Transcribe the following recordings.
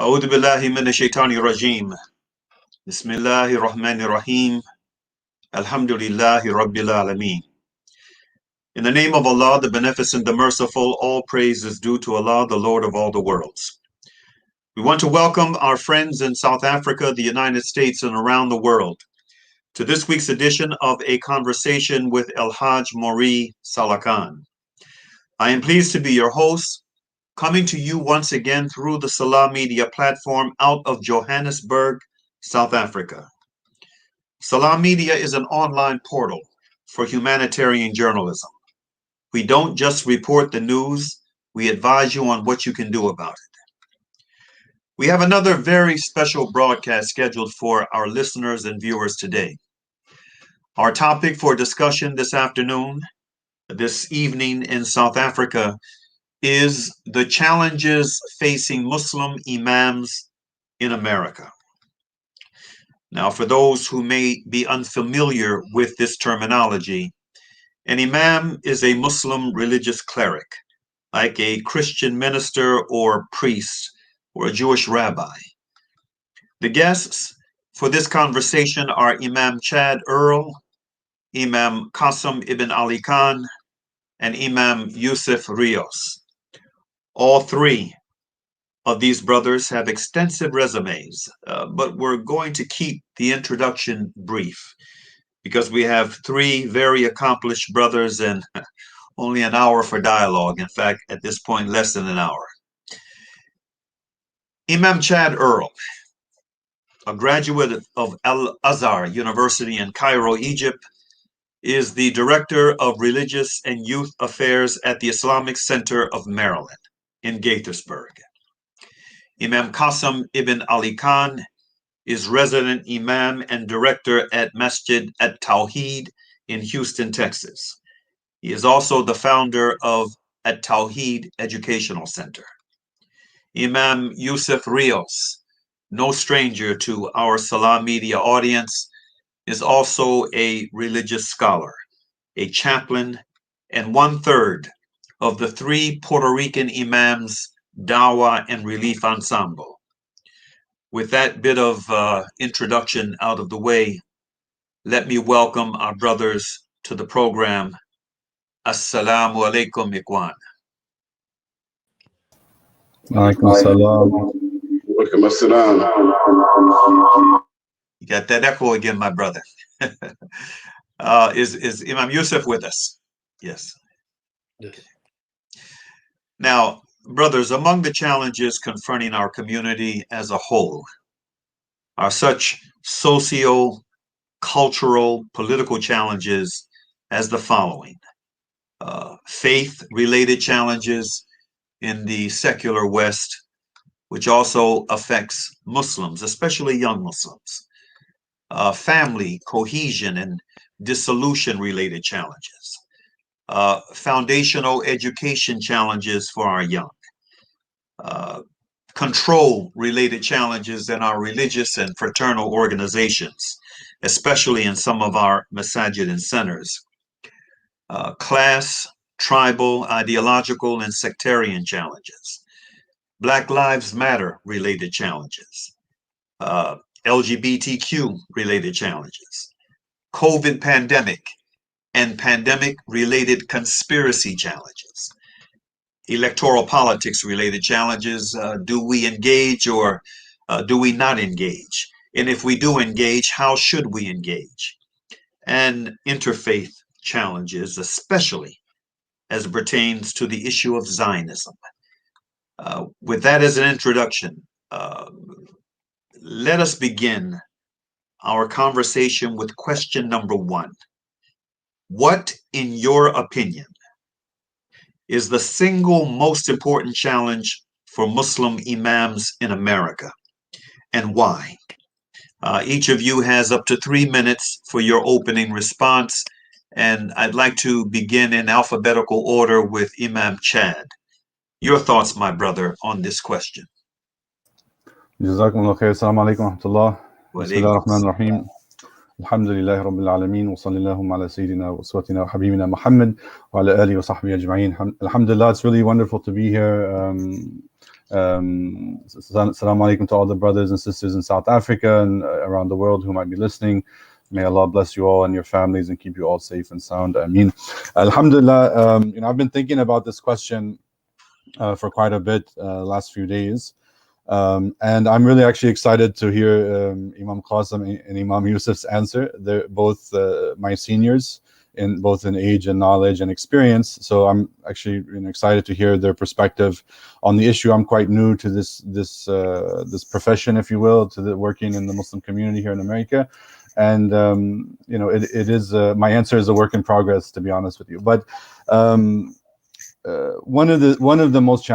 أعوذ بالله من الشيطان الرجيم بسم الله الرحمن الرحيم الحمد لله رب العالمين. In the name of Allah, the Beneficent, the Merciful, all praise is due to Allah, the Lord of all the worlds. We want to welcome our friends in South Africa, the United States, and around the world to this week's edition of A Conversation with El-Hajj Mauri Saalakhan. I am pleased to be your host, coming to you once again through the Salah Media platform out of Johannesburg, South Africa. Salah Media is an online portal for humanitarian journalism. We don't just report the news, we advise you on what you can do about it. We have another very special broadcast scheduled for our listeners and viewers today. Our topic for discussion this afternoon, this evening in South Africa, is the challenges facing Muslim imams in America. Now, for those who may be unfamiliar with this terminology, an imam is a Muslim religious cleric, like a Christian minister or priest or a Jewish rabbi. The guests for this conversation are Imam Chad Earl, Imam Qasim ibn Ali Khan, and Imam Yusuf Rios. All three of these brothers have extensive resumes, but we're going to keep the introduction brief because we have three very accomplished brothers and only an hour for dialogue. In fact, at this point, less than an hour. Imam Chad Earl, a graduate of Al-Azhar University in Cairo, Egypt, is the Director of Religious and Youth Affairs at the Islamic Center of Maryland in Gaithersburg. Imam Qasim ibn Ali Khan is resident imam and director at Masjid at-Tawheed in Houston, Texas. He is also the founder of At-Tawheed Educational Center. Imam Yusuf Rios, no stranger to our Salah Media audience, is also a religious scholar, a chaplain, and 1/3 of the three Puerto Rican imams Dawah and Relief Ensemble. With that bit of introduction out of the way, let me welcome our brothers to the program. Assalamu alaikum, Ikwan. Alaikum salam. Welcome, assalam. You got that echo again, my brother. Is Imam Yusuf with us? Yes. Yes. Now, brothers, among the challenges confronting our community as a whole are such socio-cultural, political challenges as the following. Faith-related challenges in the secular West, which also affects Muslims, especially young Muslims. Family, cohesion, and dissolution-related challenges. Foundational education challenges for our young. Control-related challenges in our religious and fraternal organizations, especially in some of our masajid and centers. Class, tribal, ideological, and sectarian challenges. Black Lives Matter related challenges. LGBTQ related challenges. COVID pandemic and pandemic related conspiracy challenges. Electoral politics related challenges. Do we engage or do we not engage? And if we do engage, how should we engage? And interfaith challenges, especially as it pertains to the issue of Zionism. With that as an introduction, let us begin our conversation with question number one. What, in your opinion, is the single most important challenge for Muslim imams in America, and why? Each of you has up to 3 minutes for your opening response, and I'd like to begin in alphabetical order with Imam Chad. Your thoughts, my brother, on this question. Jazakumullah khair. Assalamu alaikum wa rahmatullah. Bismillahir Rahmanir Rahim. Alhamdulillahi Rabbil Alameen. Wa sallallahu ala Sayyidina wa Uswatina wa Habibina Muhammad wa ala alihi wa sahbihi ajma'in. Alhamdulillah, it's really wonderful to be here. Assalamu alaikum to all the brothers and sisters in South Africa and around the world who might be listening. May Allah bless you all and your families and keep you all safe and sound. Ameen. Alhamdulillah, I've been thinking about this question for quite a bit last few days. And I'm really actually excited to hear Imam Qasim and Imam Yusuf's answer. They're both my seniors in both in age and knowledge and experience. So I'm actually excited to hear their perspective on the issue. I'm quite new to this profession, if you will, to the working in the Muslim community here in America. And it is my answer is a work in progress, to be honest with you. But one of the most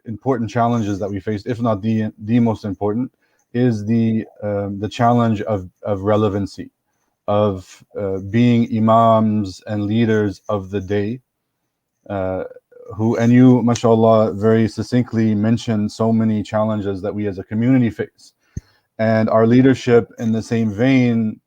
important challenges that we face, if not the most important, is the challenge of relevancy, of being imams and leaders of the day, and you, mashallah, very succinctly mentioned so many challenges that we as a community face. And our leadership, in the same vein,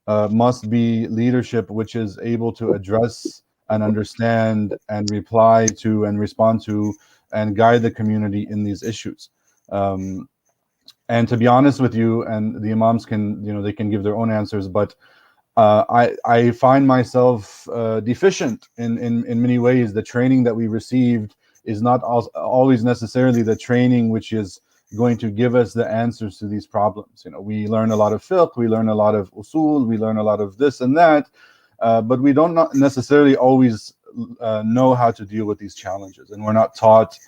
must be leadership which is able to address and understand and reply to and respond to and guide the community in these issues. And to be honest with you, and the Imams can, they can give their own answers, but I find myself deficient in many ways. The training that we received is not always necessarily the training which is going to give us the answers to these problems. We learn a lot of fiqh, we learn a lot of usul, we learn a lot of this and that, but we don't not necessarily always know how to deal with these challenges, and we're not taught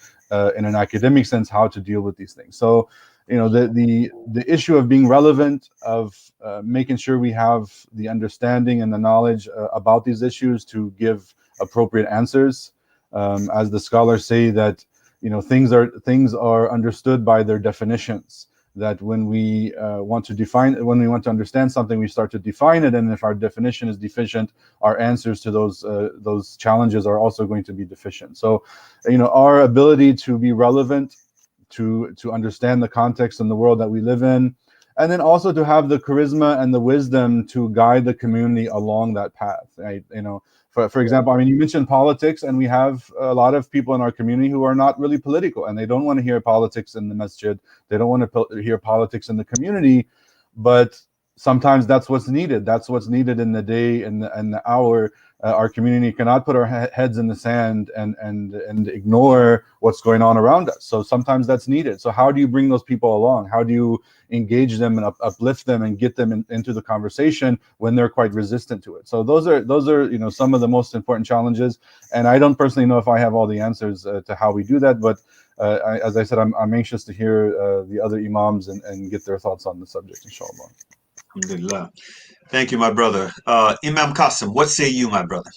in an academic sense how to deal with these things. So the issue of being relevant, of making sure we have the understanding and the knowledge about these issues to give appropriate answers, as the scholars say that things are understood by their definitions. That when we want to understand something, we start to define it, and if our definition is deficient, our answers to those challenges are also going to be deficient. So, our ability to be relevant, to understand the context and the world that we live in, and then also to have the charisma and the wisdom to guide the community along that path. Right? For example, you mentioned politics, and we have a lot of people in our community who are not really political, and they don't want to hear politics in the masjid. They don't want to hear politics in the community, but sometimes that's what's needed. That's what's needed in the day and the hour. Our community cannot put our heads in the sand and ignore what's going on around us. So sometimes that's needed. So how do you bring those people along? How do you engage them and uplift them and get them into the conversation when they're quite resistant to it? So those are some of the most important challenges. And I don't personally know if I have all the answers to how we do that, but as I said, I'm anxious to hear the other Imams and get their thoughts on the subject, inshallah. Alhamdulillah. Thank you, my brother. Imam Qasim, what say you, my brother?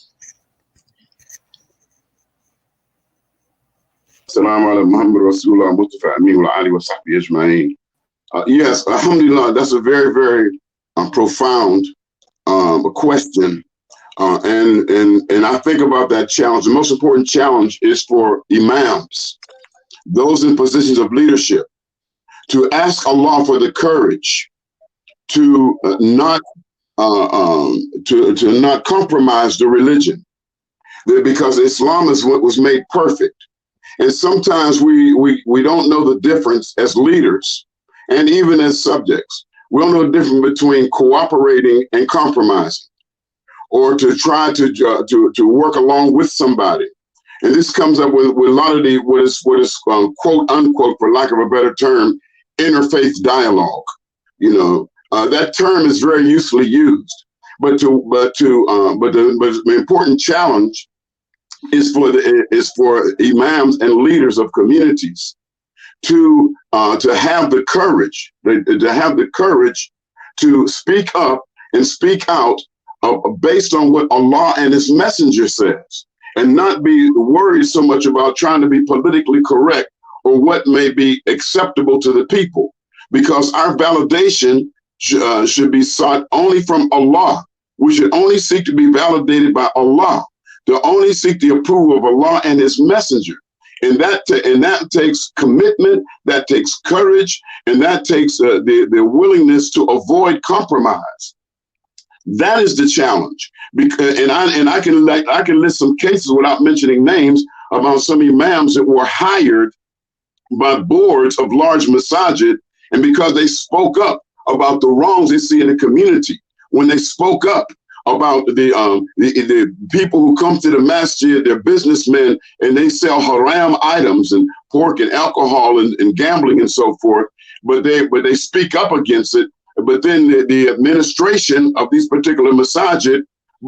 Assalamu alaikum Muhammad Rasulullah Mustafa Amin wa Ali wa sahbihi ajma'in. Yes, alhamdulillah, that's a very, very profound question. And I think about that challenge. The most important challenge is for Imams, those in positions of leadership, to ask Allah for the courage to not compromise the religion, because Islam is what was made perfect. And sometimes we don't know the difference as leaders and even as subjects. We don't know the difference between cooperating and compromising, or to try to work along with somebody. And this comes up with a lot of what is quote unquote, for lack of a better term, interfaith dialogue. That term is very usefully used, but the important challenge is for imams and leaders of communities to have the courage to speak up and speak out based on what Allah and His Messenger says, and not be worried so much about trying to be politically correct or what may be acceptable to the people, because our validation should be sought only from Allah. We should only seek to be validated by Allah, to only seek the approval of Allah and His Messenger. And that takes commitment, that takes courage, and that takes the willingness to avoid compromise. That is the challenge. Because I can list some cases without mentioning names about some imams that were hired by boards of large masajid, and because they spoke up about the wrongs they see in the community, when they spoke up about the people who come to the masjid, they're businessmen, and they sell haram items and pork and alcohol and gambling and so forth, but they speak up against it. But then the administration of these particular masajid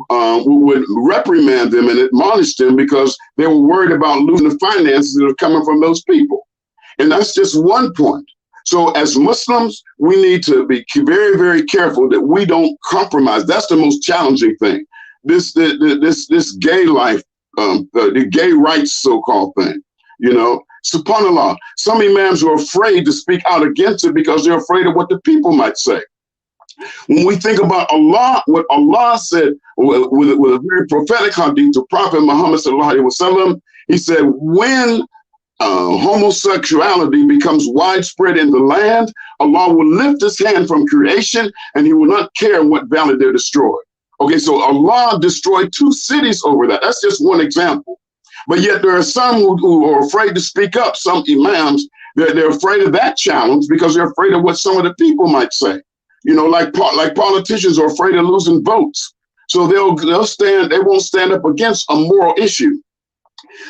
would reprimand them and admonish them because they were worried about losing the finances that are coming from those people. And that's just one point. So as Muslims, we need to be very, very careful that we don't compromise. That's the most challenging thing. This gay life, the gay rights so-called thing, you know, subhanAllah, some imams are afraid to speak out against it because they're afraid of what the people might say. When we think about Allah, what Allah said with a very prophetic hadith to Prophet Muhammad sallallahu alaihi wasallam, he said, when homosexuality becomes widespread in the land, Allah will lift his hand from creation and he will not care what valley they're destroyed. Okay, so Allah destroyed 2 cities over that. That's just one example. But yet there are some who are afraid to speak up, some imams, they're afraid of that challenge because they're afraid of what some of the people might say. You know, like politicians are afraid of losing votes. So they won't stand up against a moral issue.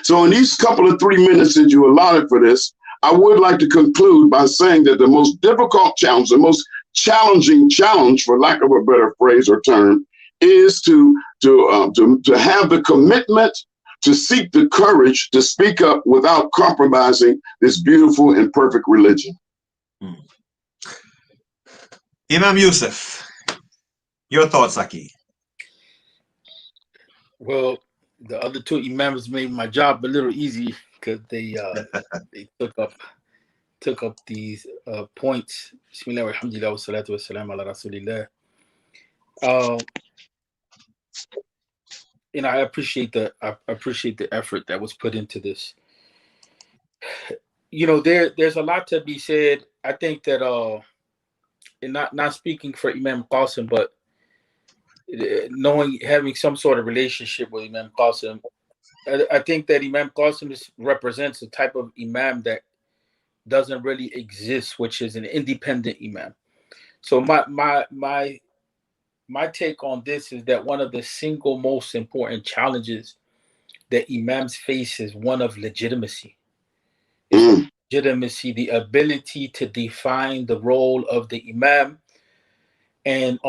So in these couple of 3 minutes that you allotted for this, I would like to conclude by saying that the most difficult challenge, the most challenging challenge, for lack of a better phrase or term, is to have the commitment, to seek the courage to speak up without compromising this beautiful and perfect religion. Imam Yusuf, your thoughts, Aki? Well, the other 2 imams made my job a little easy because they took up these points. Bismillah, alhamdulillah, wa salatu wa salam ala rasulillah. You know, I appreciate the effort that was put into this. You know, there's a lot to be said. I think that and not speaking for Imam Qasim, but having some sort of relationship with Imam Qasim, I think that Imam Qasim represents a type of imam that doesn't really exist, which is an independent imam. So my take on this is that one of the single most important challenges that imams face is one of legitimacy. Legitimacy, the ability to define the role of the imam, and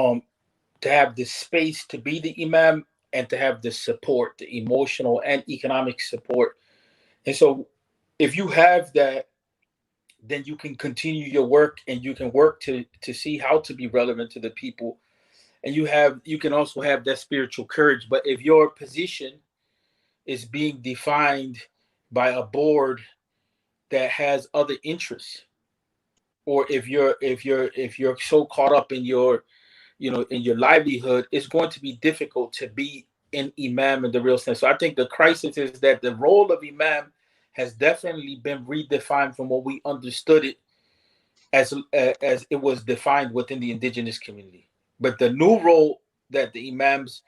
to have the space to be the imam, and to have the support, the emotional and economic support. And so if you have that, then you can continue your work, and you can work to see how to be relevant to the people. And you can also have that spiritual courage. But if your position is being defined by a board that has other interests, or if you're so caught up in your livelihood, it's going to be difficult to be an imam in the real sense. So I think the crisis is that the role of imam has definitely been redefined from what we understood it as it was defined within the indigenous community. But the new role that the imams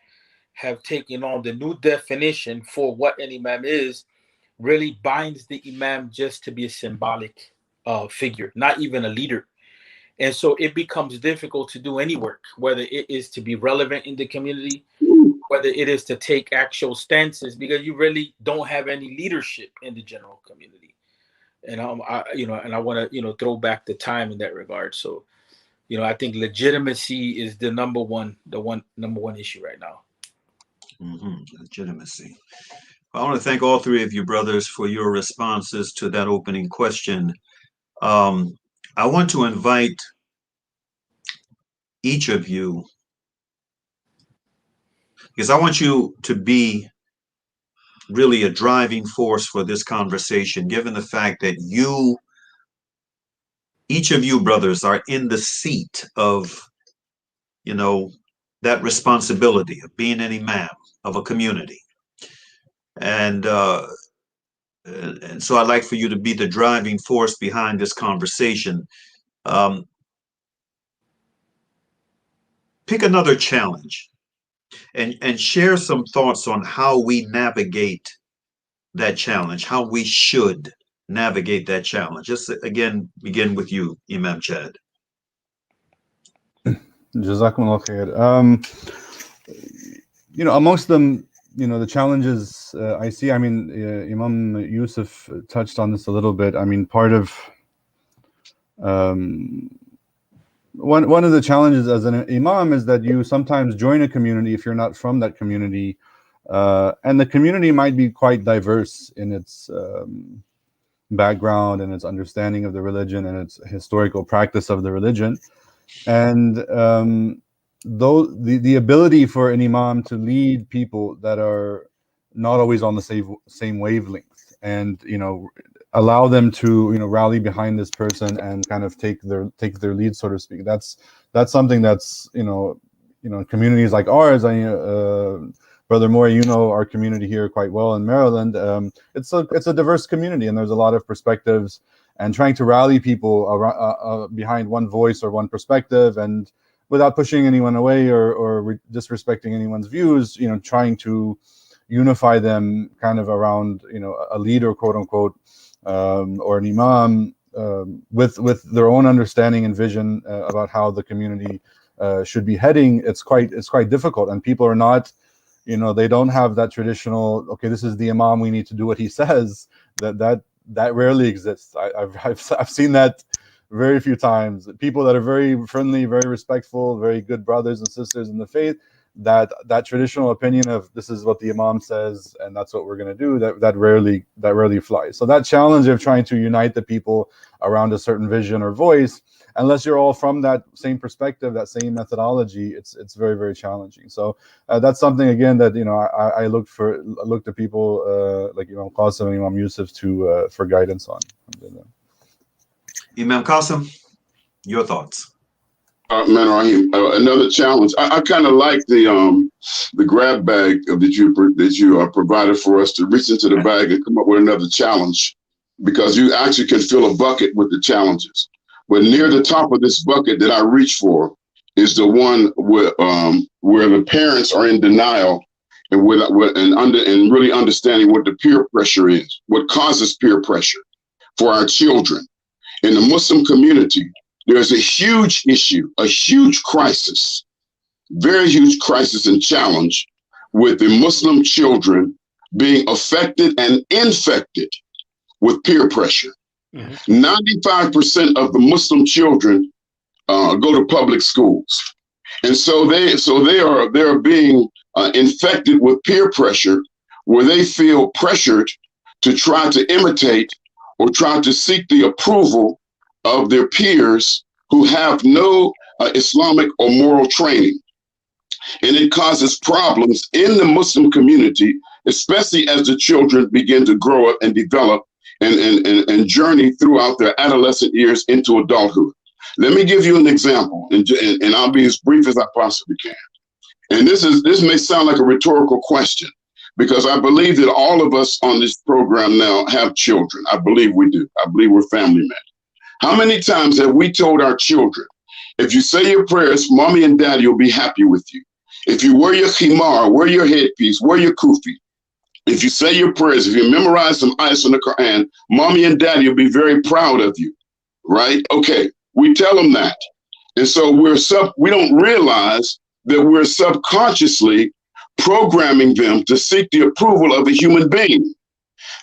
have taken on, the new definition for what an imam is, really binds the imam just to be a symbolic figure, not even a leader. And so it becomes difficult to do any work, whether it is to be relevant in the community, whether it is to take actual stances, because you really don't have any leadership in the general community. And I want to throw back the time in that regard. So, I think legitimacy is the number one issue right now. Legitimacy. I want to thank all 3 of you brothers for your responses to that opening question. I want to invite each of you, because I want you to be really a driving force for this conversation, given the fact that each of you brothers are in the seat of, that responsibility of being an imam of a community. And so I'd like for you to be the driving force behind this conversation. Pick another challenge and share some thoughts on how we navigate that challenge, how we should navigate that challenge? Just again, begin with you, Imam Chad. Jazakumullah khair. Amongst them, the challenges I see, Imam Yusuf touched on this a little bit. Part of one of the challenges as an imam is that you sometimes join a community if you're not from that community, and the community might be quite diverse in its background and its understanding of the religion and its historical practice of the religion. And though the ability for an imam to lead people that are not always on the same wavelength, and allow them to rally behind this person and kind of take their lead, so to speak. That's something that's communities like ours. Brother Mauri, our community here quite well in Maryland. It's a diverse community, and there's a lot of perspectives. And trying to rally people behind one voice or one perspective, and without pushing anyone away or disrespecting anyone's views, trying to unify them kind of around a leader, quote unquote, or an imam with their own understanding and vision about how the community should be heading. It's quite difficult, and people are not, they don't have that traditional, okay, this is the imam, we need to do what he says. That rarely exists. I've seen that very few times. People that are very friendly, very respectful, very good brothers and sisters in the faith, that traditional opinion of this is what the imam says and that's what we're going to do, that rarely flies. So that challenge of trying to unite the people around a certain vision or voice, unless you're all from that same perspective, that same methodology, it's very, very challenging. So that's something, again, that I look to people like Imam Qasim and Imam Yusuf for guidance on. Imam Qasim, your thoughts? Another challenge. I kind of like the grab bag that you provided for us to reach into the bag and come up with another challenge, because you actually can fill a bucket with the challenges. But near the top of this bucket that I reach for is the one where the parents are in denial and really understanding what the peer pressure is, what causes peer pressure for our children. In the Muslim community, there's a huge issue, a huge crisis, very huge crisis and challenge with the Muslim children being affected and infected with peer pressure. 95% of the Muslim children go to public schools, and so they're being infected with peer pressure, where they feel pressured to try to imitate or try to seek the approval of their peers who have no Islamic or moral training. And it causes problems in the Muslim community, especially as the children begin to grow up and develop and journey throughout their adolescent years into adulthood. Let me give you an example, and I'll be as brief as I possibly can. And this may sound like a rhetorical question, because I believe that all of us on this program now have children. I believe we do. I believe we're family men. How many times have we told our children, if you say your prayers, mommy and daddy will be happy with you. If you wear your khimar, wear your headpiece, wear your kufi. If you say your prayers, if you memorize some ayahs in the Quran, mommy and daddy will be very proud of you, right? Okay, we tell them that. And so we don't realize that we're subconsciously programming them to seek the approval of a human being.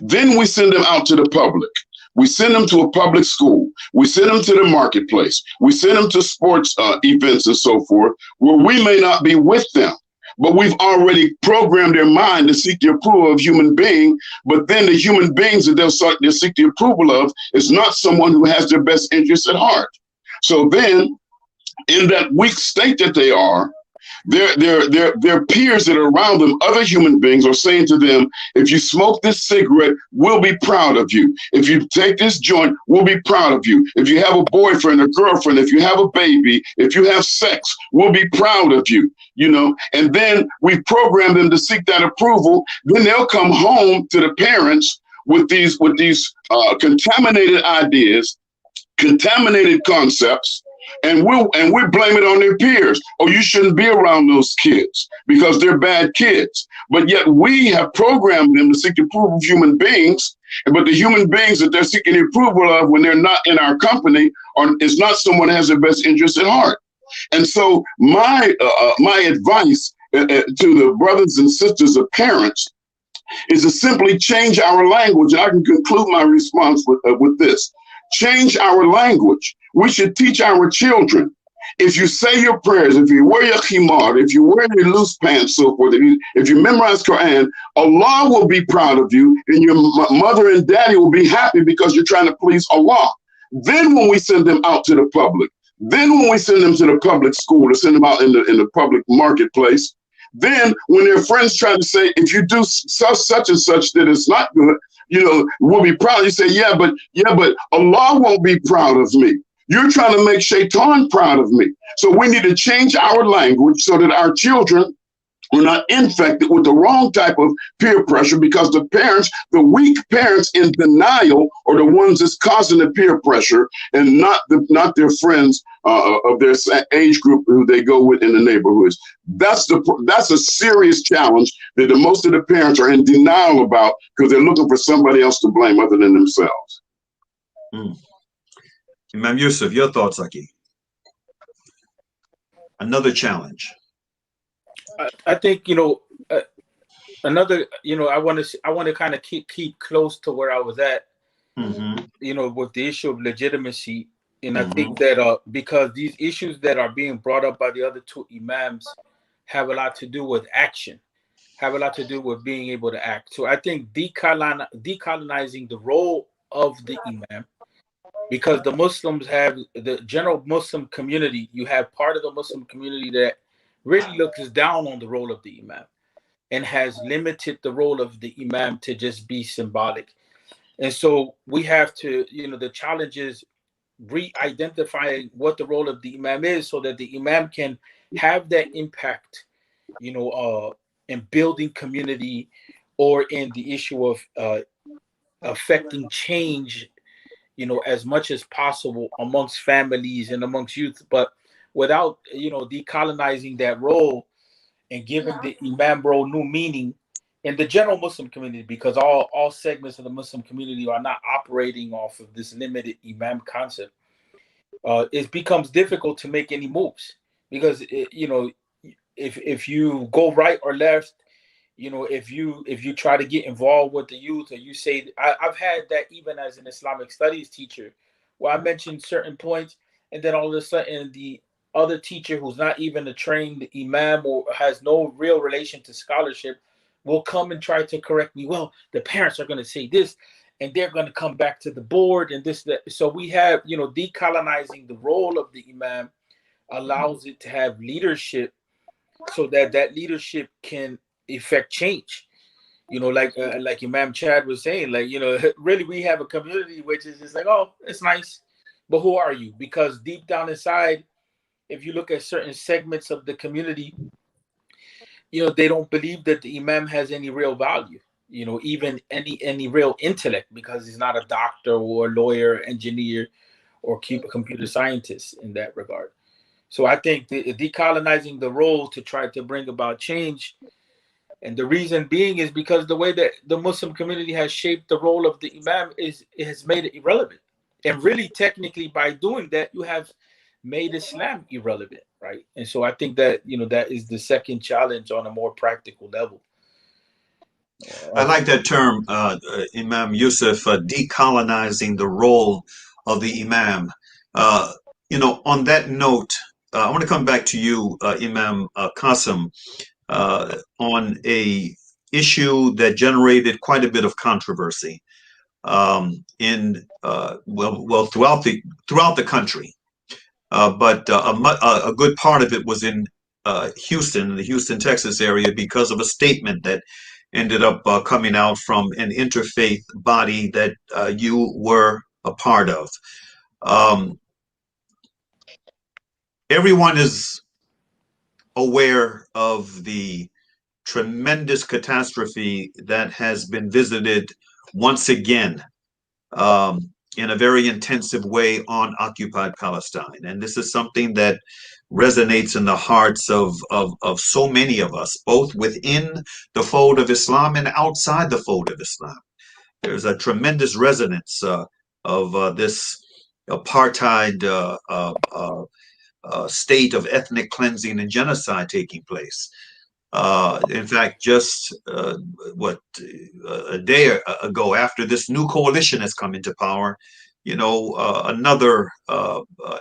Then we send them out to the public. We send them to a public school. We send them to the marketplace. We send them to sports events and so forth, where we may not be with them, but we've already programmed their mind to seek the approval of human being. But then the human beings that they'll seek the approval of is not someone who has their best interests at heart. So then, in that weak state that they are, their peers that are around them, other human beings, are saying to them, if you smoke this cigarette, we'll be proud of you. If you take this joint, we'll be proud of you. If you have a boyfriend or girlfriend, if you have a baby, if you have sex, we'll be proud of you. And then we program them to seek that approval. Then they'll come home to the parents with these contaminated ideas, contaminated concepts, and we blame it on their peers. Oh, you shouldn't be around those kids because they're bad kids. But yet we have programmed them to seek the approval of human beings, But the human beings that they're seeking the approval of when they're not in our company is not someone that has their best interest at heart. And so my advice to the brothers and sisters of parents is to simply change our language. And I can conclude my response with this. Change our language. We should teach our children. If you say your prayers, if you wear your khimar, if you wear your loose pants, so forth, if you memorize Quran, Allah will be proud of you, and your mother and daddy will be happy because you're trying to please Allah. Then when we send them out to the public, then when we send them to the public school, to send them out in the public marketplace, then when their friends try to say, if you do such and such, that it's not good, we'll be proud. You say, yeah, but Allah won't be proud of me. You're trying to make Shaitan proud of me. So we need to change our language so that our children are not infected with the wrong type of peer pressure, because the weak parents in denial are the ones that's causing the peer pressure, and not their friends of their age group who they go with in the neighborhoods. That's a serious challenge that most of the parents are in denial about, because they're looking for somebody else to blame other than themselves. Imam Yusuf, your thoughts, Aki? Another challenge. I think another. I want to kind of keep close to where I was at. With the issue of legitimacy, and I think that because these issues that are being brought up by the other two imams have a lot to do with action, have a lot to do with being able to act. So I think decolonizing the role of the imam. Because the Muslims have the general Muslim community, you have part of the Muslim community that really looks down on the role of the imam and has limited the role of the imam to just be symbolic. And so we have to, the challenge is re-identifying what the role of the imam is, so that the imam can have that impact, in building community, or in the issue of affecting change, as much as possible amongst families and amongst youth, but without, decolonizing that role and giving the imam role new meaning in the general Muslim community, because all segments of the Muslim community are not operating off of this limited imam concept. It becomes difficult to make any moves, because if you go right or left, if you try to get involved with the youth, or you say, I've had that even as an Islamic studies teacher, where I mentioned certain points, and then all of a sudden the other teacher, who's not even a trained imam or has no real relation to scholarship, will come and try to correct me. Well, the parents are going to say this, and they're going to come back to the board, and this, that. So we have, decolonizing the role of the imam allows it to have leadership, so that leadership can effect change. Like Imam Chad was saying, really we have a community which is just like, oh, it's nice, but who are you? Because deep down inside, if you look at certain segments of the community, they don't believe that the imam has any real value, even any real intellect, because he's not a doctor or a lawyer, engineer, or computer scientist in that regard. So I think decolonizing the role to try to bring about change. And the reason being is because the way that the Muslim community has shaped the role of the imam it has made it irrelevant. And really, technically, by doing that, you have made Islam irrelevant, right? And so I think that, that is the second challenge on a more practical level. I like that term, Imam Yusuf, decolonizing the role of the imam. On that note, I want to come back to you, Imam Qasim, on a issue that generated quite a bit of controversy throughout the country, but a good part of it was in Houston, the Houston, Texas area, because of a statement that ended up coming out from an interfaith body that you were a part of. Everyone is aware of the tremendous catastrophe that has been visited once again in a very intensive way on occupied Palestine. And this is something that resonates in the hearts of so many of us, both within the fold of Islam and outside the fold of Islam. there's a tremendous resonance of this apartheid state of ethnic cleansing and genocide taking place. In fact, just a day ago, after this new coalition has come into power, another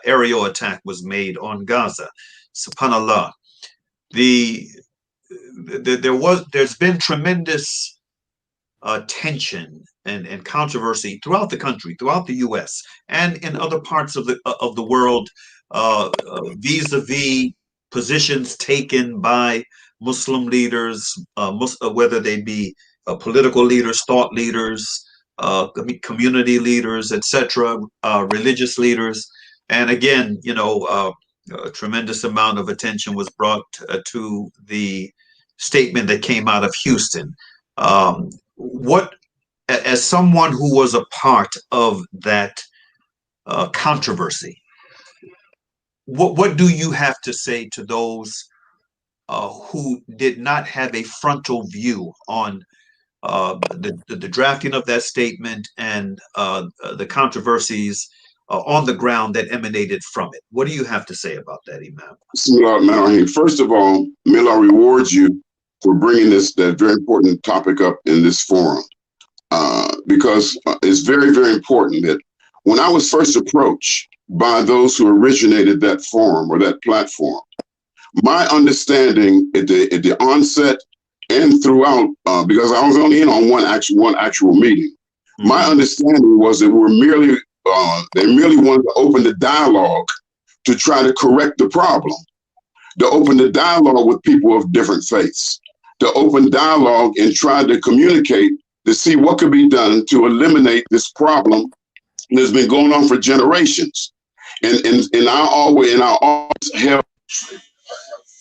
aerial attack was made on Gaza. Subhanallah. There's been tremendous tension and controversy throughout the country, throughout the U.S. and in other parts of the world, vis-a-vis positions taken by Muslim leaders, whether they be political leaders, thought leaders, community leaders, etc., religious leaders. And again, a tremendous amount of attention was brought to the statement that came out of Houston. As someone who was a part of that controversy, what do you have to say to those who did not have a frontal view on the drafting of that statement and the controversies on the ground that emanated from it? What do you have to say about that, Imam? First of all, may Allah reward you for bringing that very important topic up in this forum, because it's very, very important that when I was first approached by those who originated that forum or that platform, my understanding at the onset and throughout, because I was only in on one actual meeting, my understanding was that they merely wanted to open the dialogue to try to correct the problem, to open the dialogue with people of different faiths, to open dialogue and try to communicate to see what could be done to eliminate this problem that's been going on for generations. And I always have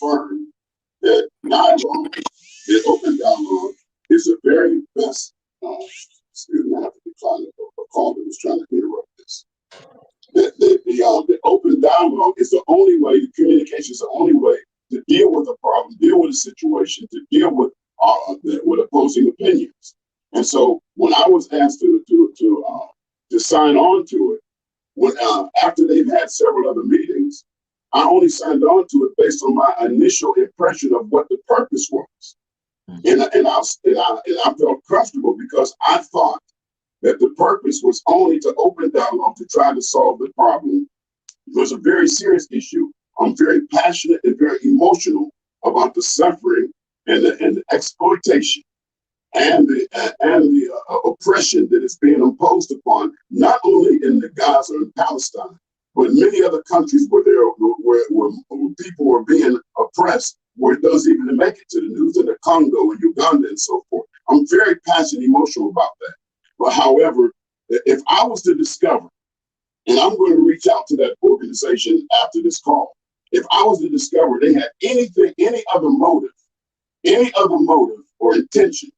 affirmed that dialogue, the open dialogue, is the very best. Excuse me, I have to decline a call that was trying to interrupt this. The open dialogue is the only way, the communication is the only way to deal with a problem, deal with a situation, to deal with opposing opinions. And so when I was asked to sign on to it, after they've had several other meetings, I only signed on to it based on my initial impression of what the purpose was. And I felt comfortable because I thought that the purpose was only to open dialogue to try to solve the problem. It was a very serious issue. I'm very passionate and very emotional about the suffering and the exploitation and the oppression that is being imposed upon not only in the Gaza and Palestine, but many other countries where people are being oppressed, where it doesn't even make it to the news, in the Congo and Uganda and so forth. I'm very passionate, emotional about that. But however, if I was to discover, and I'm going to reach out to that organization after this call, if I was to discover they had any other motive or intention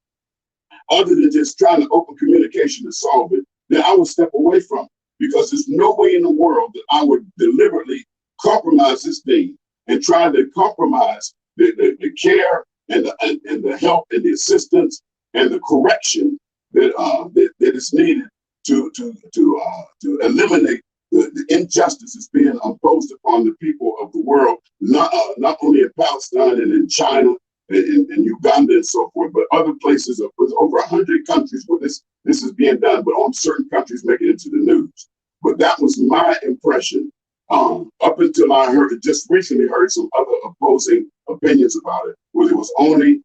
other than just trying to open communication to solve it, then I would step away from it. Because there's no way in the world that I would deliberately compromise this thing and try to compromise the care and the help and the assistance and the correction that is needed to eliminate the injustices being imposed upon the people of the world, not only in Palestine and in China and in Uganda and so forth, but other places. With over 100 countries where this is being done, but on certain countries make it into the news. But that was my impression up until I just recently heard some other opposing opinions about it, where it was only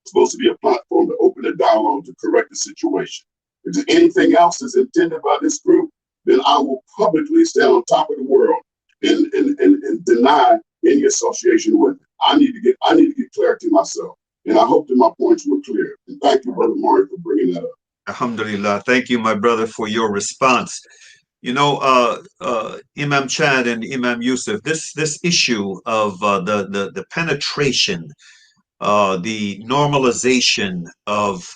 supposed to be a platform to open a dialogue to correct the situation. If there's anything else that's intended by this group, then I will publicly stand on top of the world and deny any association with it. I need to get clarity myself, and I hope that my points were clear. And thank you, Brother Mauri, for bringing that up. Alhamdulillah. Thank you, my brother, for your response. Imam Chad and Imam Yusuf, this issue of the penetration, the normalization of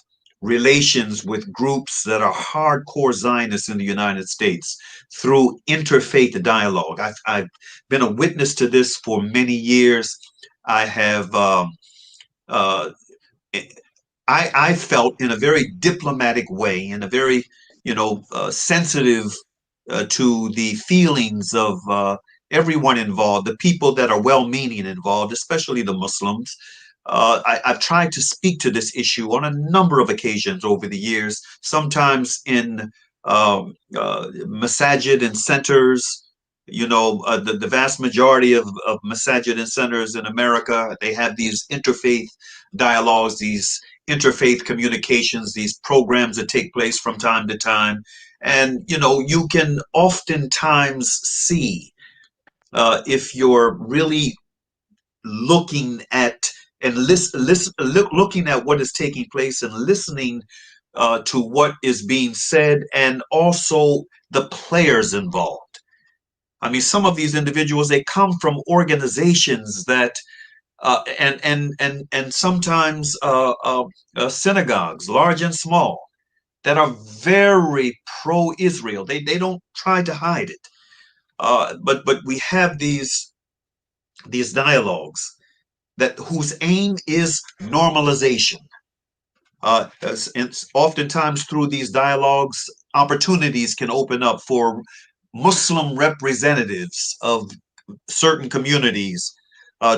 relations with groups that are hardcore Zionists in the United States through interfaith dialogue. I've been a witness to this for many years. I I felt in a very diplomatic way, in a very, sensitive to the feelings of everyone involved, the people that are well-meaning involved, especially the Muslims. I've tried to speak to this issue on a number of occasions over the years, sometimes in masajid and centers. The vast majority of masajid and centers in America, they have these interfaith dialogues, these interfaith communications, these programs that take place from time to time. And, you can oftentimes see if you're really looking at and looking at what is taking place and listening to what is being said, and also the players involved. I mean, some of these individuals, they come from organizations that and sometimes synagogues, large and small, that are very pro-Israel. They don't try to hide it. But we have these dialogues whose aim is normalization. Oftentimes through these dialogues, opportunities can open up for Muslim representatives of certain communities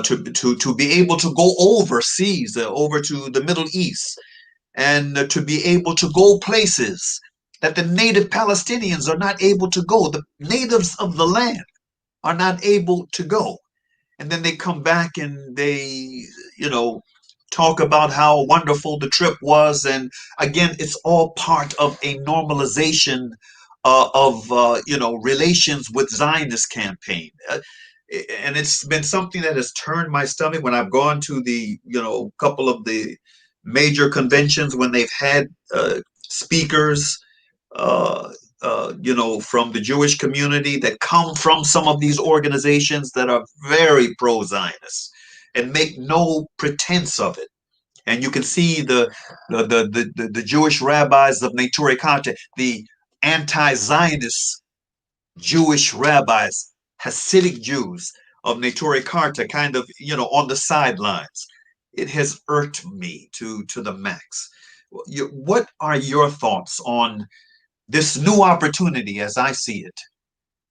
to be able to go overseas, over to the Middle East, and to be able to go places that the native Palestinians are not able to go. The natives of the land are not able to go. And then they come back and they, talk about how wonderful the trip was. And again, it's all part of a normalization of relations with Zionist campaign. And it's been something that has turned my stomach when I've gone to the, couple of the major conventions when they've had speakers, from the Jewish community that come from some of these organizations that are very pro-Zionist and make no pretense of it. And you can see the Jewish rabbis of Neturei Karta, the anti-Zionist Jewish rabbis, Hasidic Jews of Neturei Karta, kind of, on the sidelines. It has irked me to the max. What are your thoughts on this new opportunity as I see it,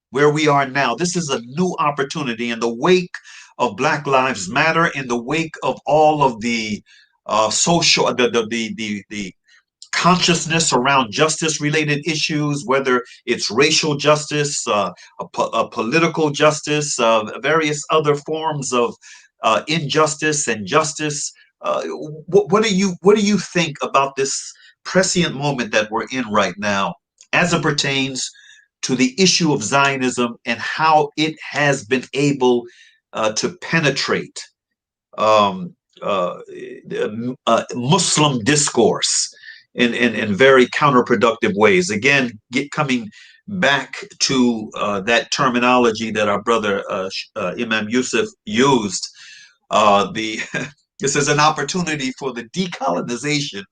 where we are now? This is a new opportunity in the wake of Black Lives Matter, in the wake of all of the social, the consciousness around justice-related issues, whether it's racial justice, a political justice, various other forms of injustice and justice. What do you think about this prescient moment that we're in right now, as it pertains to the issue of Zionism and how it has been able to penetrate Muslim discourse in very counterproductive ways? Again, coming back to that terminology that our brother Imam Yusuf used, this is an opportunity for the decolonization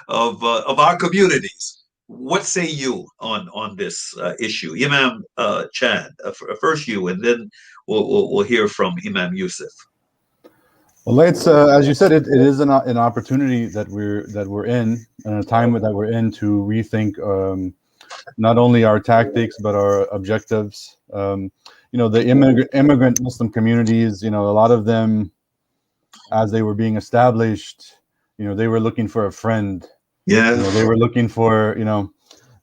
of our communities. What say you on this issue, Imam Chad? First you, and then we'll hear from Imam Yusuf. Well, it's as you said, it is an opportunity that we're in, and a time that we're in to rethink not only our tactics but our objectives. The immigrant Muslim communities, a lot of them, as they were being established, they were looking for a friend. Yeah, they were looking for,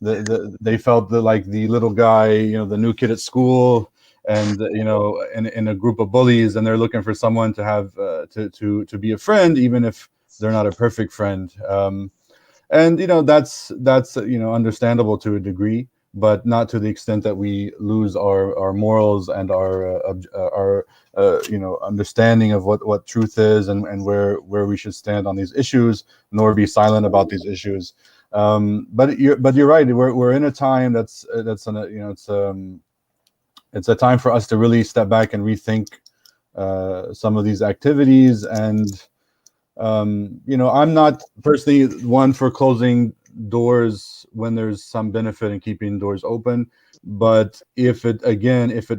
they felt like the little guy, the new kid at school, and in a group of bullies, and they're looking for someone to have to be a friend, even if they're not a perfect friend. And that's understandable to a degree, but not to the extent that we lose our morals and our understanding of what truth is and where we should stand on these issues, nor be silent about these issues. But you're right. We're in a time it's a time for us to really step back and rethink some of these activities. And I'm not personally one for closing doors when there's some benefit in keeping doors open, but if it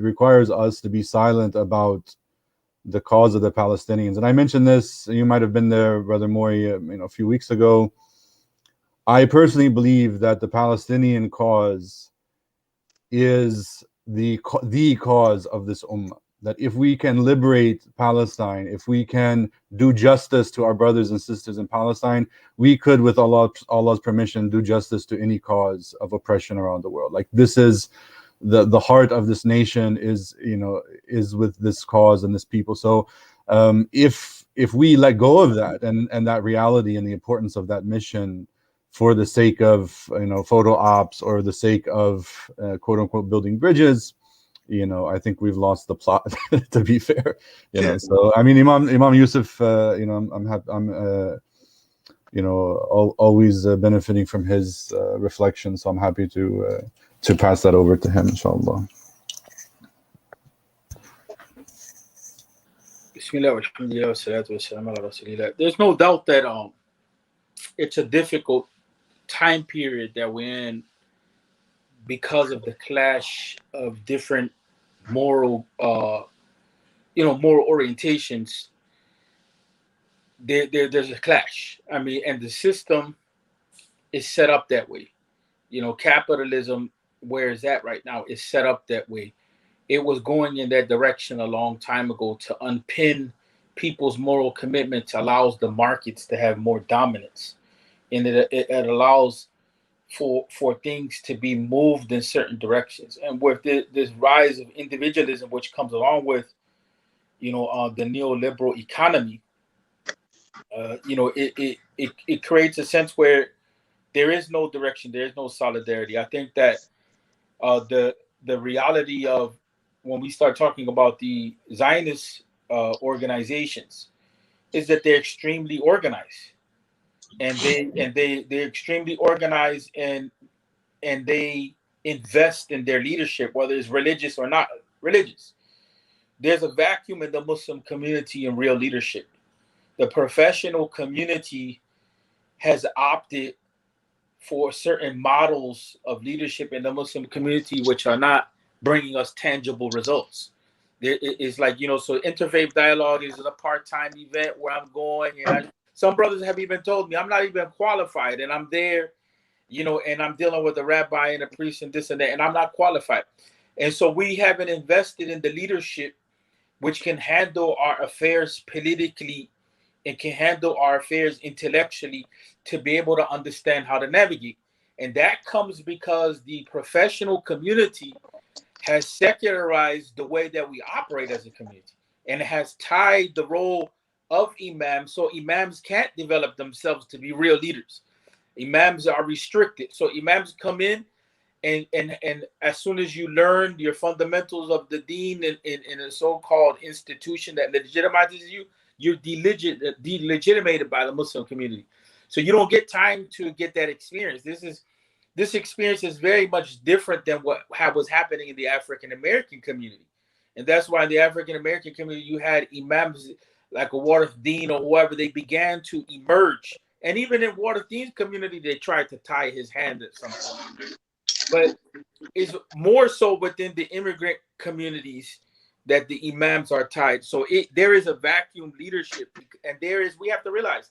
requires us to be silent about the cause of the Palestinians. And I mentioned this, you might have been there, Brother Mauri, a few weeks ago. I personally believe that the Palestinian cause is the cause of this ummah. That if we can liberate Palestine, if we can do justice to our brothers and sisters in Palestine, we could, with Allah's permission, do justice to any cause of oppression around the world. Like, this is the heart of this nation is with this cause and this people. So if we let go of that and that reality and the importance of that mission for the sake of photo ops or the sake of quote unquote building bridges, I think we've lost the plot. To be fair, So I mean, Imam Yusuf, I'm always benefiting from his reflection. So I'm happy to pass that over to him, inshallah. There's no doubt that it's a difficult time period that we're in because of the clash of different moral orientations. There's a clash. I mean, and the system is set up that way. Capitalism, where is that right now, is set up that way. It was going in that direction a long time ago to unpin people's moral commitments, allows the markets to have more dominance. And it allows for things to be moved in certain directions. And with this rise of individualism, which comes along with, the neoliberal economy, it creates a sense where there is no direction, there is no solidarity. I think that the reality of when we start talking about the Zionist organizations is that they're extremely organized. And they're extremely organized, and they invest in their leadership, whether it's religious or not religious. There's a vacuum in the Muslim community in real leadership. The professional community has opted for certain models of leadership in the Muslim community which are not bringing us tangible results. It's like, so Interfaith Dialogue is a part-time event where I'm going, and some brothers have even told me I'm not even qualified, and I'm there, and I'm dealing with a rabbi and a priest and this and that, and I'm not qualified. And so we haven't invested in the leadership which can handle our affairs politically and can handle our affairs intellectually to be able to understand how to navigate. And that comes because the professional community has secularized the way that we operate as a community, and it has tied the role of imams, so imams can't develop themselves to be real leaders. Imams are restricted. So imams come in, and as soon as you learn your fundamentals of the deen in a so-called institution that legitimizes you, you're delegitimated by the Muslim community. So you don't get time to get that experience. This experience is very much different than what was happening in the African American community. And that's why in the African American community, you had imams like a Ward of Dean or whoever, they began to emerge. And even in Ward of Dean's community, they tried to tie his hand at some point. But it's more so within the immigrant communities that the imams are tied. So there is a vacuum leadership. And we have to realize,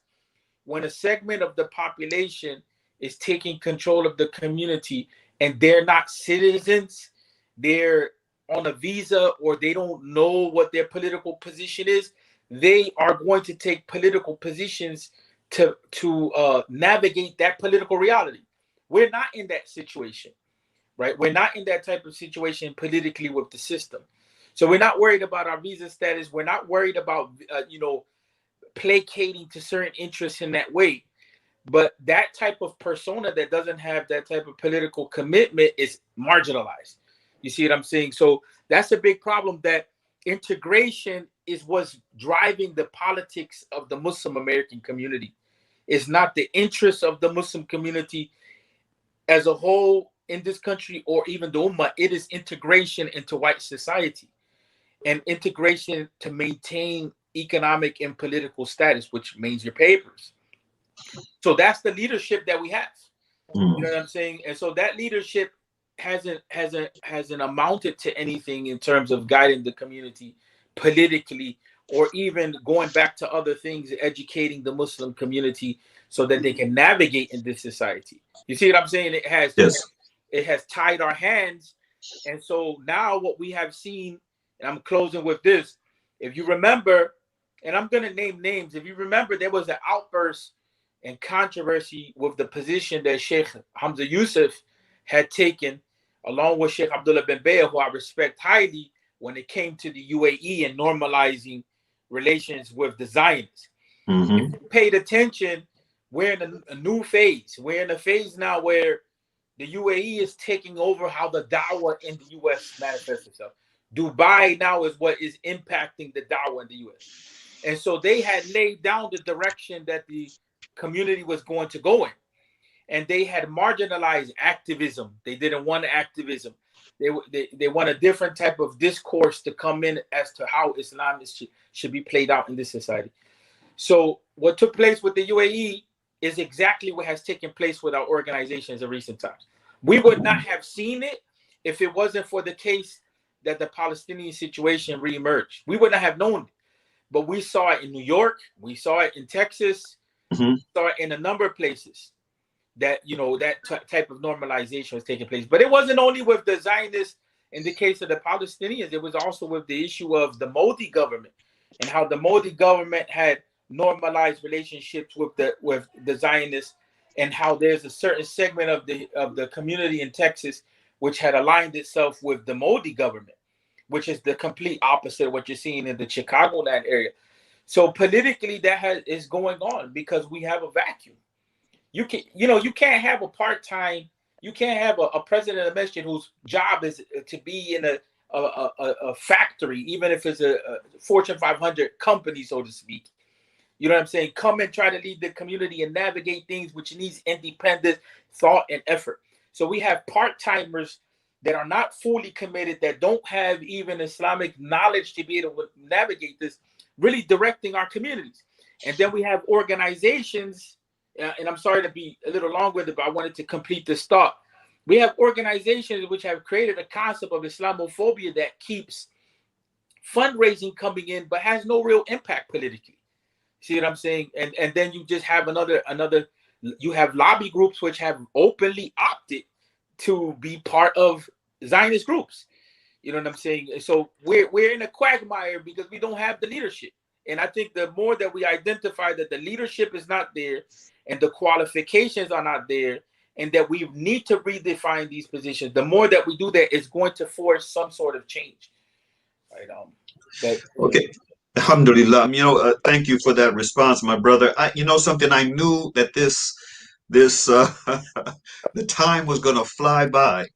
when a segment of the population is taking control of the community and they're not citizens, they're on a visa, or they don't know what their political position is, they are going to take political positions to navigate that political reality. We're not in that situation, right? We're not in that type of situation politically with the system. So we're not worried about our visa status. We're not worried about, placating to certain interests in that way. But that type of persona that doesn't have that type of political commitment is marginalized. You see what I'm saying? So that's a big problem, that integration is what's driving the politics of the Muslim American community. It's not the interests of the Muslim community as a whole in this country or even the Ummah. It is integration into white society and integration to maintain economic and political status, which means your papers. So that's the leadership that we have. You know what I'm saying? And so that leadership hasn't amounted to anything in terms of guiding the community politically or even going back to other things, educating the Muslim community so that they can navigate in this society. You see what I'm saying? Yes. It has tied our hands. And so now what we have seen, and I'm closing with this, if you remember, and I'm going to name names, if you remember, there was an outburst and controversy with the position that Sheikh Hamza Yusuf had taken, along with Sheikh Abdullah bin Bayah, who I respect highly, when it came to the UAE and normalizing relations with the Zionists. Mm-hmm. If you paid attention, we're in a new phase. We're in a phase now where the UAE is taking over how the da'wah in the US manifests itself. Dubai now is what is impacting the da'wah in the US. And so they had laid down the direction that the community was going to go in. And they had marginalized activism. They didn't want activism. They want a different type of discourse to come in as to how Islam should be played out in this society. So what took place with the UAE is exactly what has taken place with our organizations in recent times. We would not have seen it if it wasn't for the case that the Palestinian situation reemerged. We would not have known it. But we saw it in New York. We saw it in Texas. Mm-hmm. We saw it in a number of places that, you know, that type of normalization was taking place. But it wasn't only with the Zionists in the case of the Palestinians. It was also with the issue of the Modi government and how the Modi government had normalized relationships with the Zionists, and how there's a certain segment of the community in Texas which had aligned itself with the Modi government, which is the complete opposite of what you're seeing in the Chicagoland area. So politically, that is going on because we have a vacuum. You can't have a part-time, you can't have a president of masjid whose job is to be in a factory, even if it's a Fortune 500 company, so to speak. You know what I'm saying? Come and try to lead the community and navigate things, which needs independent thought and effort. So we have part-timers that are not fully committed, that don't have even Islamic knowledge to be able to navigate this, really directing our communities. And then we have organizations, and I'm sorry to be a little long-winded, but I wanted to complete this thought. We have organizations which have created a concept of Islamophobia that keeps fundraising coming in, but has no real impact politically. See what I'm saying? And then you just have you have lobby groups which have openly opted to be part of Zionist groups. You know what I'm saying? So we're in a quagmire because we don't have the leadership. And I think the more that we identify that the leadership is not there and the qualifications are not there, and that we need to redefine these positions, the more that we do that, it's going to force some sort of change. Right? Okay. Alhamdulillah. Thank you for that response, my brother. Something, I knew that this the time was going to fly by.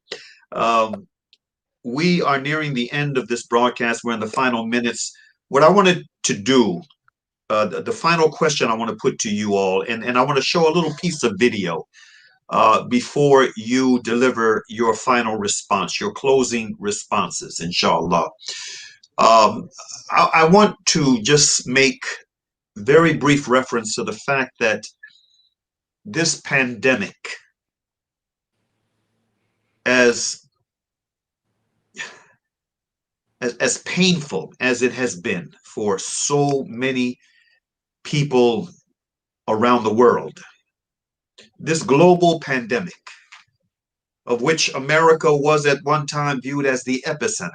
We are nearing the end of this broadcast. We're in the final minutes. What I wanted to do, the final question I want to put to you all, and I want to show a little piece of video before you deliver your final response, your closing responses, inshallah. I want to just make very brief reference to the fact that this pandemic, as painful as it has been for so many people around the world, this global pandemic, of which America was at one time viewed as the epicenter,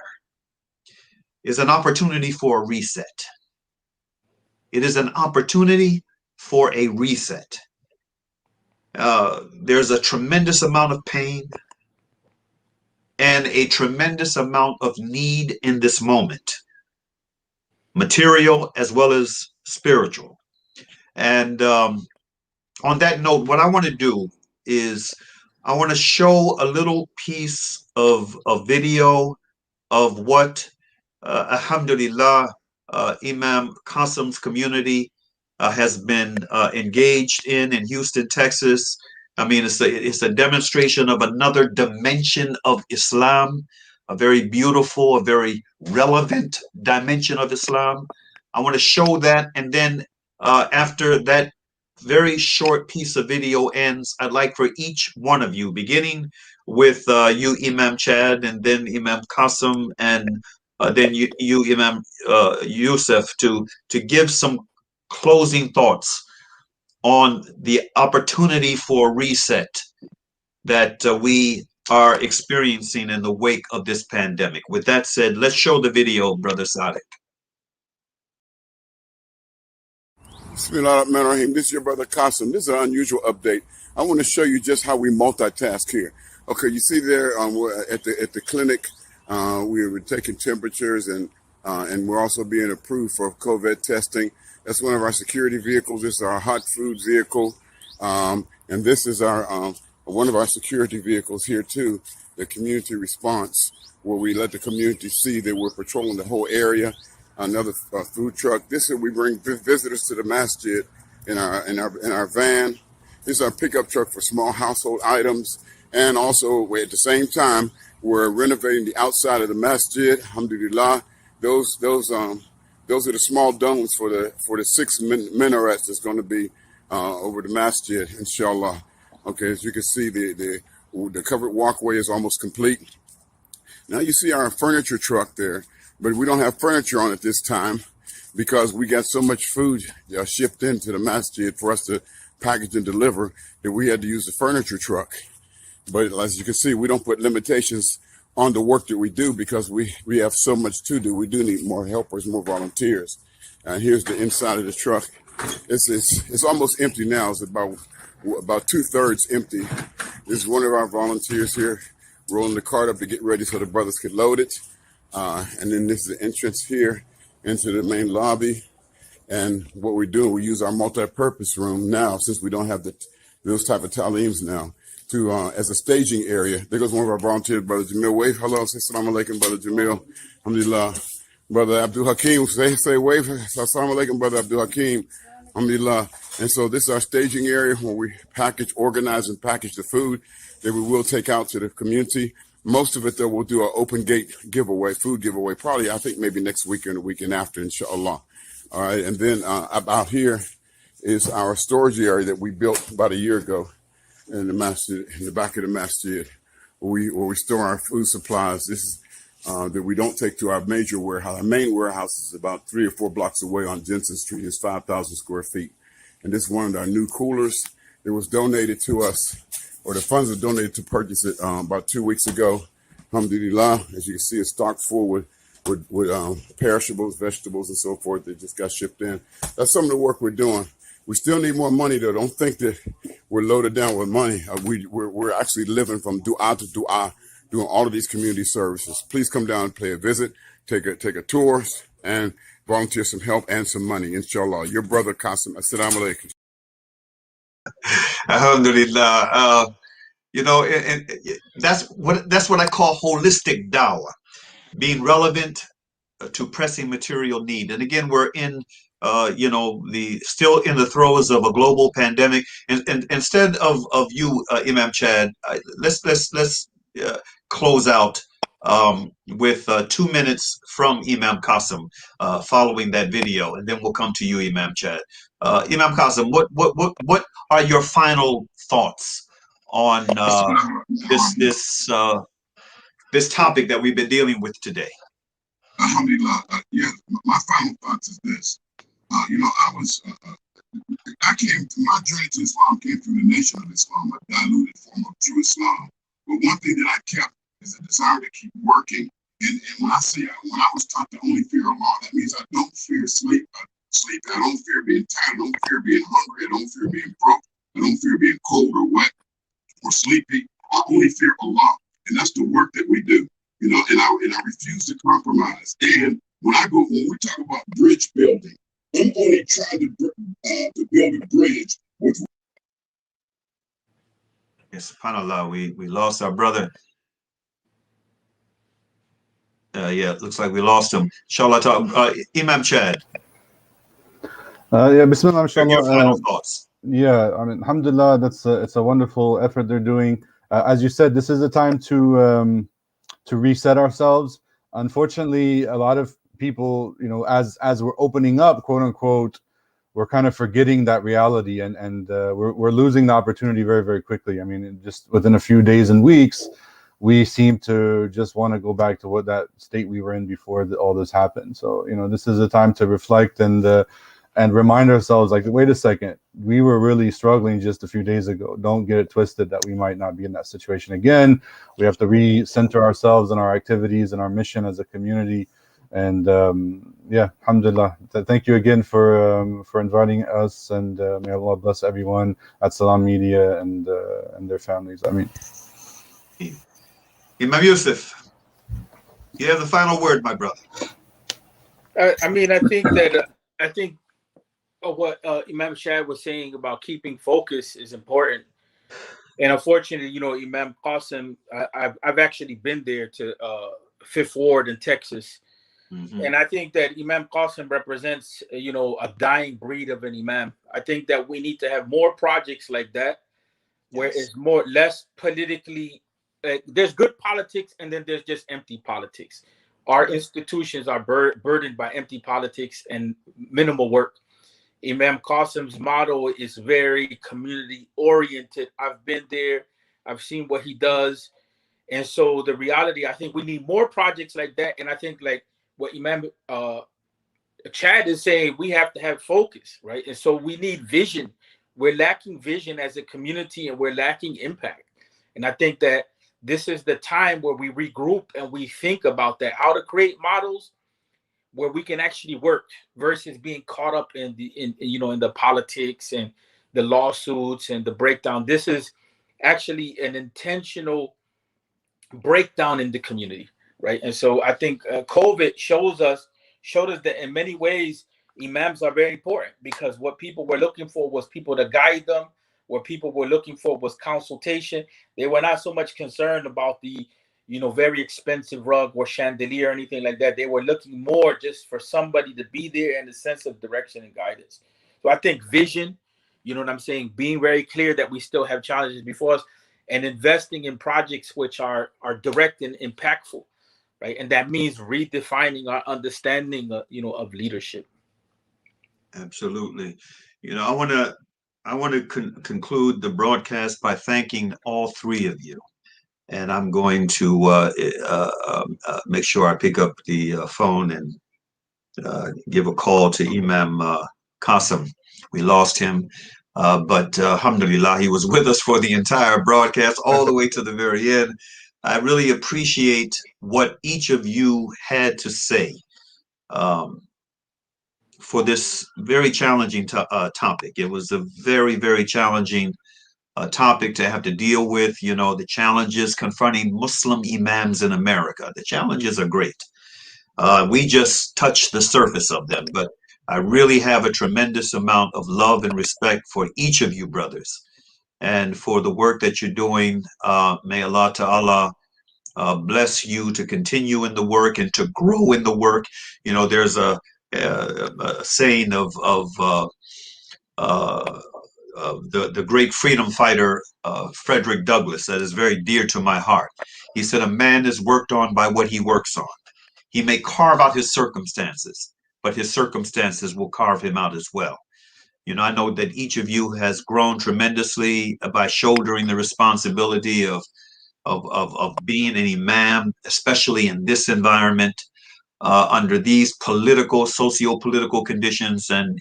is an opportunity for a reset. It is an opportunity for a reset. There's a tremendous amount of pain and a tremendous amount of need in this moment, material as well as spiritual. And on that note, what I want to do is I want to show a little piece of a video of what, alhamdulillah, Imam Qasim's community has been engaged in Houston, Texas. I mean, it's a demonstration of another dimension of Islam, a very beautiful, a very relevant dimension of Islam. I want to show that, and then after that very short piece of video ends, I'd like for each one of you, beginning with you, Imam Chad, and then Imam Qasim, and then you Imam Yusuf, to give some closing thoughts on the opportunity for reset that we are experiencing in the wake of this pandemic. With that said, let's show the video, Brother Sadiq. Bismillahirrahmanirrahim. This is your brother Qasim. This is an unusual update. I want to show you just how we multitask here. Okay, you see there we're at the clinic. We were taking temperatures and we're also being approved for COVID testing. That's one of our security vehicles. This is our hot food vehicle, and this is our one of our security vehicles here too, the community response, where we let the community see that we're patrolling the whole area. Another food truck. This is we bring visitors to the masjid in our van. This is our pickup truck for small household items, and also at the same time we're renovating the outside of the masjid. Alhamdulillah. Those are the small domes for the 6 minarets that's going to be over the masjid, inshallah. Okay, as you can see, the covered walkway is almost complete. Now you see our furniture truck there, but we don't have furniture on it this time because we got so much food shipped into the masjid for us to package and deliver that we had to use the furniture truck. But as you can see, we don't put limitations on the work that we do because we have so much to do. We do need more helpers, more volunteers. And here's the inside of the truck. It's almost empty now. It's about 2/3 empty. This is one of our volunteers here rolling the cart up to get ready so the brothers could load it. And then this is the entrance here into the main lobby. And what we do, we use our multi-purpose room now, since we don't have those type of taleems now, as a staging area. There goes one of our volunteers, Brother Jamil. Wave hello, say assalamu alaikum, Brother Jamil. Alhamdulillah. Brother Abdul Hakim, say wave, assalamu alaikum, Brother Abdul Hakim. Alhamdulillah. And so this is our staging area where we organize and package the food that we will take out to the community. Most of it, though, we'll do an open gate giveaway, food giveaway, probably, I think, maybe next week or the weekend after, inshallah. All right. And then about here is our storage area that we built about a year ago in the masjid, in the back of the masjid, where we store our food supplies. This is that we don't take to our major warehouse. Our main warehouse is about 3 or 4 blocks away on Jensen Street. It's 5,000 square feet. And this is one of our new coolers that was donated to us, or the funds were donated to purchase it about 2 weeks ago. Alhamdulillah, as you can see, it's stocked full with perishables, vegetables, and so forth that just got shipped in. That's some of the work we're doing. We still need more money, though. Don't think that we're loaded down with money. We're actually living from dua to dua, doing all of these community services. Please come down and pay a visit, take a tour, and volunteer some help and some money, inshallah. Your brother Qasim. Assalamu alaikum. Alhamdulillah. And that's what I call holistic dawah, being relevant to pressing material need. And again, we're in still in the throes of a global pandemic. And instead of you, Imam Chad, let's close out with 2 minutes from Imam Qasim following that video, and then we'll come to you, Imam Chad. Imam Qasim, what are your final thoughts on this topic that we've been dealing with today? Alhamdulillah. My final thoughts is this. My journey to Islam came through the nation of Islam, a diluted form of true Islam. But one thing that I kept is a desire to keep working. And when I was taught to only fear Allah, that means I don't fear sleep. I don't fear being tired. I don't fear being hungry. I don't fear being broke. I don't fear being cold or wet or sleepy. I only fear Allah. And that's the work that we do. And I refuse to compromise. And when we talk about bridge building, I'm only trying to build a bridge with. Yes, subhanAllah, we lost our brother. It looks like we lost him. Inshallah, Imam Chad. Bismillah, inshallah. Your final thoughts. I mean, alhamdulillah, it's a wonderful effort they're doing. As you said, this is the time to reset ourselves. Unfortunately, a lot of people, as we're opening up, quote unquote, we're kind of forgetting that reality, and we're losing the opportunity very, very quickly. I mean, just within a few days and weeks, we seem to just want to go back to what that state we were in before all this happened. So, you know, this is a time to reflect and remind ourselves, like, wait a second, we were really struggling just a few days ago. Don't get it twisted that we might not be in that situation again. We have to recenter ourselves in our activities and our mission as a community. And yeah, alhamdulillah. Thank you again for inviting us, and may Allah bless everyone at Salam Media and their families. I mean, Imam Yusuf, you have the final word, my brother. I mean, I think what Imam Shad was saying about keeping focus is important. And unfortunately, you know, Imam Qasim, I've actually been there to Fifth Ward in Texas. Mm-hmm. And I think that Imam Qasim represents, you know, a dying breed of an Imam. I think that we need to have more projects like that, where it's less politically, there's good politics and then there's just empty politics. Our institutions are burdened by empty politics and minimal work. Imam Qasim's motto is very community oriented. I've been there. I've seen what he does. And so the reality, I think we need more projects like that. And I think like what Imam Chad is saying, we have to have focus, right? And so we need vision. We're lacking vision as a community and we're lacking impact. And I think that this is the time where we regroup and we think about that, how to create models where we can actually work versus being caught up in the politics and the lawsuits and the breakdown. This is actually an intentional breakdown in the community, right? And so I think COVID showed us that in many ways imams are very important, because what people were looking for was people to guide them. What people were looking for was consultation. They were not so much concerned about the very expensive rug or chandelier or anything like that. They were looking more just for somebody to be there and a sense of direction and guidance. So I think vision, you know what I'm saying, being very clear that we still have challenges before us, and investing in projects which are direct and impactful, right? And that means redefining our understanding of leadership. Absolutely. I want to conclude the broadcast by thanking all three of you. And I'm going to make sure I pick up the phone and give a call to Imam Qasim. We lost him, but alhamdulillah, he was with us for the entire broadcast, all the way to the very end. I really appreciate what each of you had to say for this very challenging topic. It was a very, very challenging topic to have to deal with, the challenges confronting Muslim imams in America. The challenges are great. We just touched the surface of them, but I really have a tremendous amount of love and respect for each of you brothers and for the work that you're doing. May Allah Ta'ala bless you to continue in the work and to grow in the work. There's a saying of the great freedom fighter Frederick Douglass that is very dear to my heart. He said, "A man is worked on by what he works on. He may carve out his circumstances, but his circumstances will carve him out as well." I know that each of you has grown tremendously by shouldering the responsibility of being an imam, especially in this environment, under these socio-political conditions. And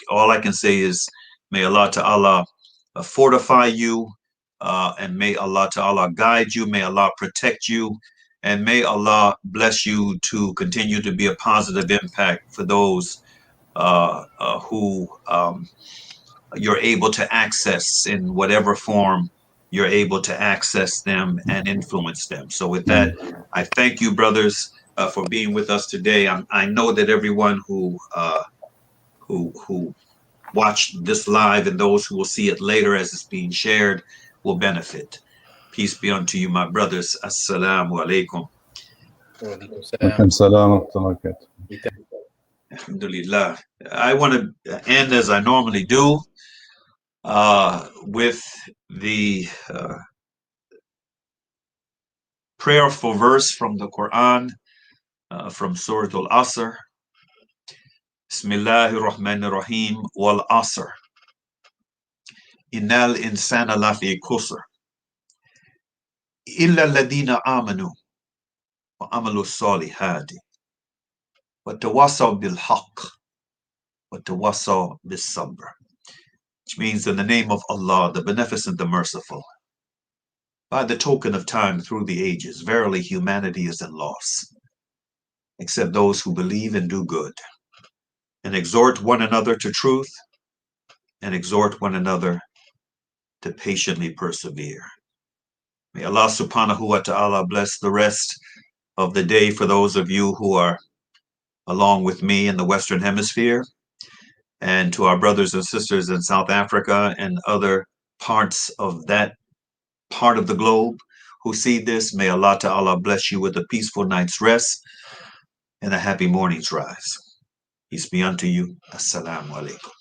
all I can say is, may Allah Ta'ala fortify you, and may Allah Ta'ala guide you, may Allah protect you, and may Allah bless you to continue to be a positive impact for those who you're able to access in whatever form you're able to access them and influence them. So with that, I thank you, brothers, for being with us today. I know that everyone who watched this live and those who will see it later as it's being shared will benefit. Peace be unto you, my brothers. Assalamu alaikum. Alhamdulillah. I want to end as I normally do with the prayerful verse from the Quran, from Surah Al-Asr. Bismillahir Rahmanir Rahim. Wal Asr. Innal insana lafi khusr. إِلَّا الَّذِينَ آمَنُوا وَعَمَلُوا الصَّالِحَاتِ وَتَوَاصَوْا بِالْحَقِّ وَتَوَاصَوْا بِالصَّبْرِ. Which means, in the name of Allah, the Beneficent, the Merciful, by the token of time through the ages, verily humanity is in loss, except those who believe and do good, and exhort one another to truth, and exhort one another to patiently persevere. May Allah subhanahu wa ta'ala bless the rest of the day for those of you who are along with me in the Western Hemisphere, and to our brothers and sisters in South Africa and other parts of that part of the globe who see this. May Allah ta'ala bless you with a peaceful night's rest and a happy morning's rise. Peace be unto you. Assalamu alaikum.